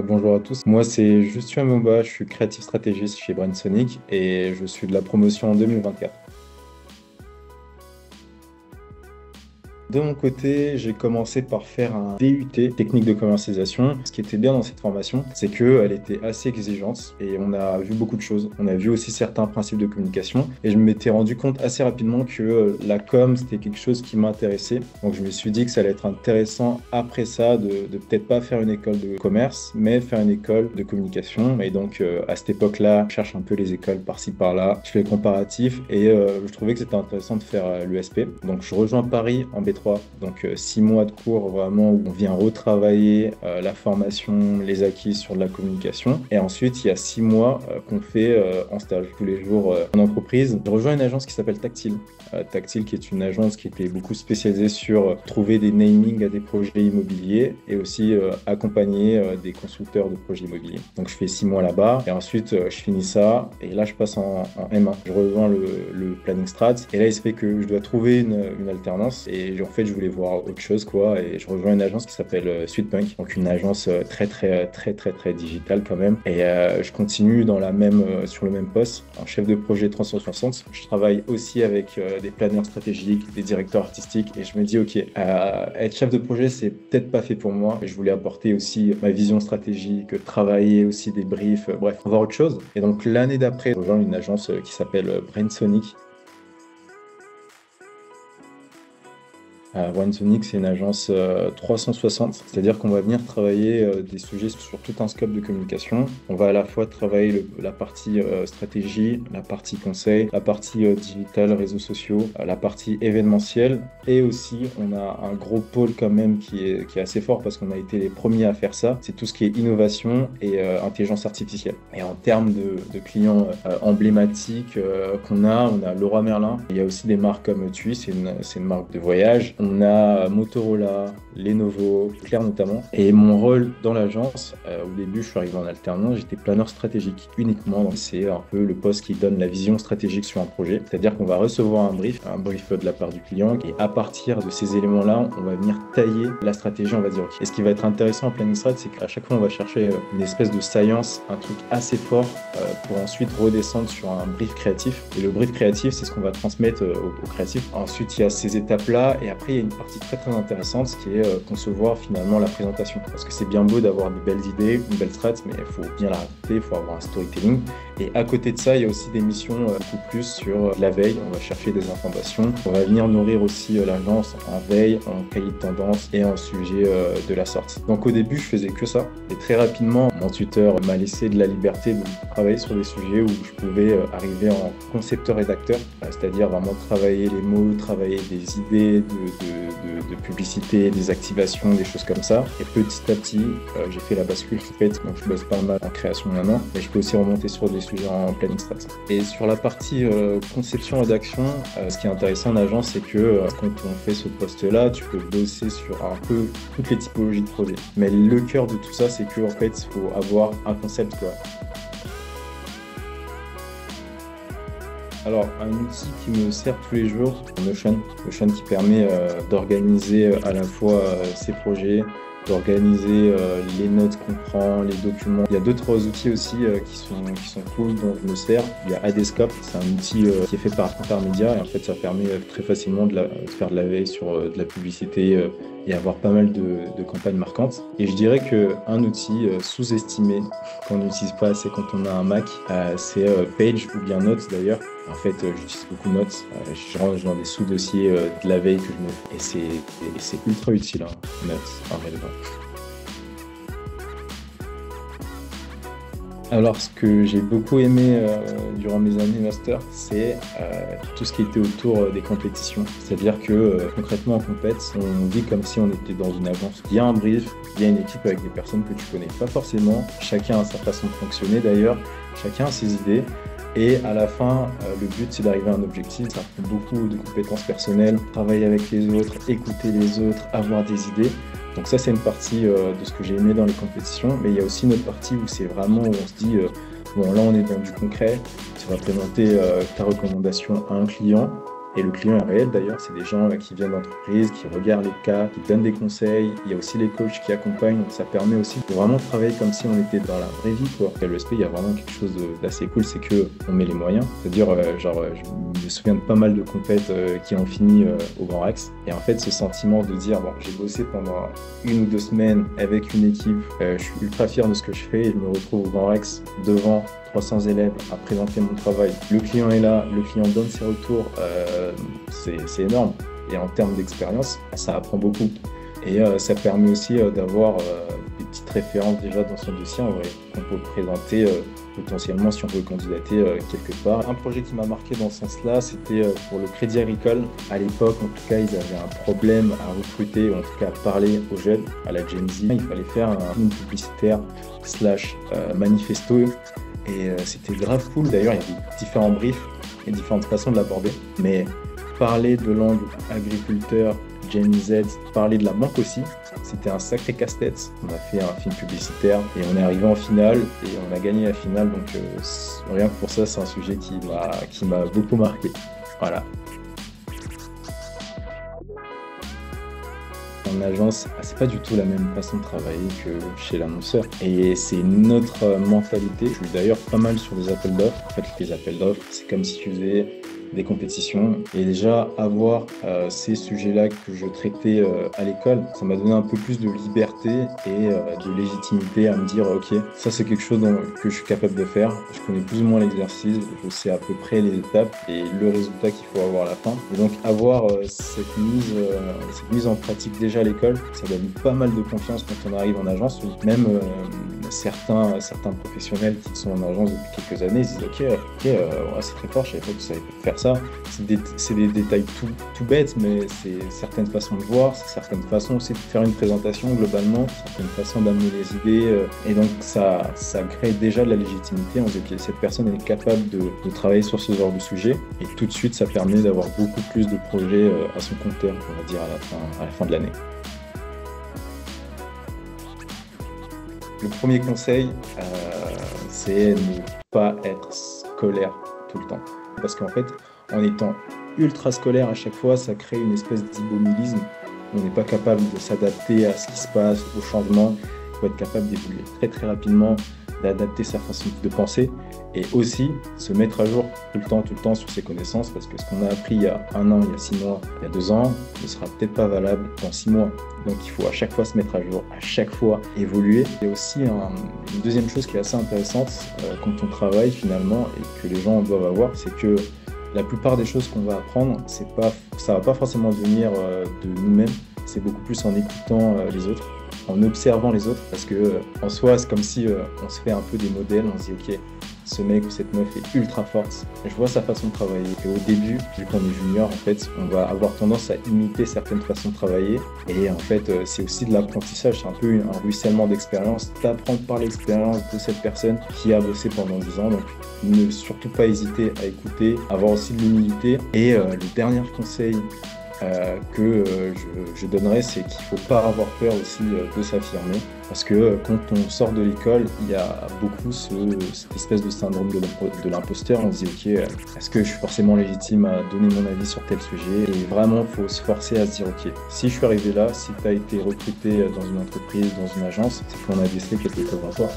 Bonjour à tous, moi c'est Justien Moba, je suis créatif stratégiste chez Brainsonic et je suis de la promotion en 2024. De mon côté, j'ai commencé par faire un DUT, technique de commercialisation. Ce qui était bien dans cette formation, c'est qu'elle était assez exigeante et on a vu beaucoup de choses. On a vu aussi certains principes de communication et je m'étais rendu compte assez rapidement que la com, c'était quelque chose qui m'intéressait. Donc je me suis dit que ça allait être intéressant après ça de peut-être pas faire une école de commerce, mais faire une école de communication. Et donc à cette époque-là, je cherche un peu les écoles par-ci par-là. Je fais le comparatif et je trouvais que c'était intéressant de faire l'USP. Donc je rejoins Paris en B3. Donc 6 mois de cours vraiment où on vient retravailler la formation, les acquis sur de la communication. Et ensuite, il y a 6 mois qu'on fait en stage tous les jours en entreprise. Je rejoins une agence qui s'appelle Tactile. Tactile qui est une agence qui était beaucoup spécialisée sur trouver des namings à des projets immobiliers et aussi accompagner des constructeurs de projets immobiliers. Donc je fais 6 mois là-bas et ensuite je finis ça et là je passe en M1. Je rejoins le planning strat et là il se fait que je dois trouver une alternance et en fait je voulais voir autre chose quoi et je rejoins une agence qui s'appelle Sweetpunk, donc une agence très digitale quand même et je continue dans sur le même poste en chef de projet 360. Je travaille aussi avec des planeurs stratégiques, des directeurs artistiques et je me dis ok, être chef de projet c'est peut-être pas fait pour moi. Je voulais apporter aussi ma vision stratégique, travailler aussi des briefs, bref, voir autre chose. Et donc l'année d'après, je rejoins une agence qui s'appelle Brainsonic. Brainsonic, c'est une agence 360, c'est-à-dire qu'on va venir travailler des sujets sur tout un scope de communication. On va à la fois travailler la partie stratégie, la partie conseil, la partie digital, réseaux sociaux, la partie événementielle et aussi on a un gros pôle quand même qui est assez fort parce qu'on a été les premiers à faire ça. C'est tout ce qui est innovation et intelligence artificielle. Et en termes de clients emblématiques on a Leroy Merlin. Il y a aussi des marques comme TUI, c'est une marque de voyage. On a Motorola, Lenovo, Claire notamment. Et mon rôle dans l'agence, au début, je suis arrivé en alternance, j'étais planeur stratégique uniquement. C'est un peu le poste qui donne la vision stratégique sur un projet. C'est-à-dire qu'on va recevoir un brief de la part du client. Et à partir de ces éléments-là, on va venir tailler la stratégie, on va dire. Ok. Et ce qui va être intéressant en planning strat, c'est qu'à chaque fois, on va chercher une espèce de science, un truc assez fort pour ensuite redescendre sur un brief créatif. Et le brief créatif, c'est ce qu'on va transmettre au créatif. Ensuite, il y a ces étapes-là. Et après, il y a une partie très intéressante qui est concevoir finalement la présentation. Parce que c'est bien beau d'avoir de belles idées, une belle strat, mais il faut bien la raconter, il faut avoir un storytelling. Et à côté de ça, il y a aussi des missions beaucoup plus sur la veille. On va chercher des informations. On va venir nourrir aussi l'agence en veille, en cahier de tendance et en sujet de la sortie. Donc au début, je faisais que ça. Et très rapidement, mon tuteur m'a laissé de la liberté de travailler sur des sujets où je pouvais arriver en concepteur-rédacteur, c'est-à-dire vraiment travailler les mots, travailler des idées de publicité, des activations, des choses comme ça. Et petit à petit, j'ai fait la bascule en fait. Donc je bosse pas mal en création maintenant, mais je peux aussi remonter sur des sujets en planning strat. Et sur la partie conception-rédaction, ce qui est intéressant en agence, c'est que quand on fait ce poste-là, tu peux bosser sur un peu toutes les typologies de projets. Mais le cœur de tout ça, c'est que en fait, il faut avoir un concept quoi. Alors, un outil qui me sert tous les jours, Notion. Notion qui permet d'organiser à la fois ses projets, d'organiser les notes qu'on prend, les documents. Il y a d'autres outils aussi qui sont cool dont je me sers. Il y a Adescope, c'est un outil qui est fait par Intermédia et en fait ça permet très facilement de faire de la veille sur de la publicité et avoir pas mal de campagnes marquantes. Et je dirais qu'un outil sous-estimé qu'on n'utilise pas assez quand on a un Mac, c'est Page ou bien Notes d'ailleurs. En fait, j'utilise beaucoup Notes. Je range dans des sous-dossiers de la veille que je me fais. Et c'est ultra utile, hein, Notes, en vrai de vrai. Alors, ce que j'ai beaucoup aimé durant mes années master, c'est tout ce qui était autour des compétitions. C'est-à-dire que concrètement en compète, on vit comme si on était dans une agence. Il y a un brief, il y a une équipe avec des personnes que tu connais pas forcément. Chacun a sa façon de fonctionner d'ailleurs, chacun a ses idées. Et à la fin, le but, c'est d'arriver à un objectif. Ça prend beaucoup de compétences personnelles, travailler avec les autres, écouter les autres, avoir des idées. Donc ça, c'est une partie de ce que j'ai aimé dans les compétitions. Mais il y a aussi une autre partie où c'est vraiment où on se dit, bon, là, on est dans du concret. Tu vas présenter ta recommandation à un client. Et le client est réel d'ailleurs, c'est des gens qui viennent d'entreprise, qui regardent les cas, qui donnent des conseils. Il y a aussi les coachs qui accompagnent, donc ça permet aussi de vraiment travailler comme si on était dans la vraie vie, quoi. À l'ESP, il y a vraiment quelque chose d'assez cool, c'est que on met les moyens. C'est-à-dire, je me souviens de pas mal de compètes qui ont fini au Grand Rex. Et en fait, ce sentiment de dire, bon, j'ai bossé pendant 1 ou 2 semaines avec une équipe, je suis ultra fier de ce que je fais et je me retrouve au Grand Rex devant 300 élèves à présenter mon travail. Le client est là, le client donne ses retours, c'est énorme. Et en termes d'expérience, ça apprend beaucoup. Et ça permet aussi d'avoir des petites références déjà dans son dossier en vrai, qu'on peut présenter potentiellement si on veut candidater quelque part. Un projet qui m'a marqué dans ce sens-là, c'était pour le Crédit Agricole. À l'époque, en tout cas, ils avaient un problème à recruter, ou en tout cas à parler aux jeunes, à la Gen Z. Il fallait faire un film publicitaire / manifesto. Et c'était grave cool. D'ailleurs, il y avait différents briefs et différentes façons de l'aborder. Mais parler de l'angle agriculteur, Gen Z, parler de la banque aussi, c'était un sacré casse-tête. On a fait un film publicitaire et on est arrivé en finale et on a gagné la finale. Donc rien que pour ça, c'est un sujet qui m'a beaucoup marqué. Voilà. En agence, c'est pas du tout la même façon de travailler que chez l'annonceur. Et c'est une autre mentalité. Je suis d'ailleurs pas mal sur des appels d'offres. En fait, les appels d'offres, c'est comme si tu faisais des compétitions. Et déjà, avoir ces sujets-là que je traitais à l'école, ça m'a donné un peu plus de liberté et de légitimité à me dire, ok, ça c'est quelque chose que je suis capable de faire. Je connais plus ou moins l'exercice, je sais à peu près les étapes et le résultat qu'il faut avoir à la fin. Et donc, avoir cette mise en pratique déjà à l'école, ça donne pas mal de confiance quand on arrive en agence. Même certains professionnels qui sont en agence depuis quelques années, ils se disent ouais, c'est très fort, je savais pas que ça savais faire ça. C'est des détails tout bêtes, mais c'est certaines façons de voir, c'est certaines façons aussi de faire une présentation globalement, certaines façons d'amener les idées. Et donc ça crée déjà de la légitimité. On se dit que cette personne est capable de travailler sur ce genre de sujet. Et tout de suite, ça permet d'avoir beaucoup plus de projets à son compteur, on va dire, à la fin de l'année. Le premier conseil, c'est ne pas être scolaire tout le temps. Parce qu'en fait, en étant ultra scolaire à chaque fois, ça crée une espèce d'immobilisme. On n'est pas capable de s'adapter à ce qui se passe, au changement. Il faut être capable d'évoluer très très rapidement, d'adapter sa façon de penser et aussi se mettre à jour tout le temps sur ses connaissances parce que ce qu'on a appris il y a 1 an, il y a 6 mois, il y a 2 ans ne sera peut-être pas valable dans 6 mois. Donc il faut à chaque fois se mettre à jour, à chaque fois évoluer. Il y a aussi une deuxième chose qui est assez intéressante quand on travaille finalement et que les gens doivent avoir, c'est que la plupart des choses qu'on va apprendre, ça va pas forcément venir de nous-mêmes, c'est beaucoup plus en écoutant les autres, en observant les autres, parce que en soi, c'est comme si on se fait un peu des modèles, on se dit ok, ce mec ou cette meuf est ultra forte, je vois sa façon de travailler. Et au début, vu qu'on est junior, en fait, on va avoir tendance à imiter certaines façons de travailler. Et en fait, c'est aussi de l'apprentissage, c'est un peu un ruissellement d'expérience, d'apprendre par l'expérience de cette personne qui a bossé pendant 10 ans. Donc, ne surtout pas hésiter à écouter, avoir aussi de l'humilité. Et le dernier conseil que je donnerais, c'est qu'il ne faut pas avoir peur aussi de s'affirmer. Parce que quand on sort de l'école, il y a beaucoup cette espèce de syndrome de l'imposteur. On se dit, ok, est-ce que je suis forcément légitime à donner mon avis sur tel sujet? Et vraiment, il faut se forcer à se dire, ok, si je suis arrivé là, si tu as été recruté dans une entreprise, dans une agence, c'est qu'on a décelé quelque chose en toi.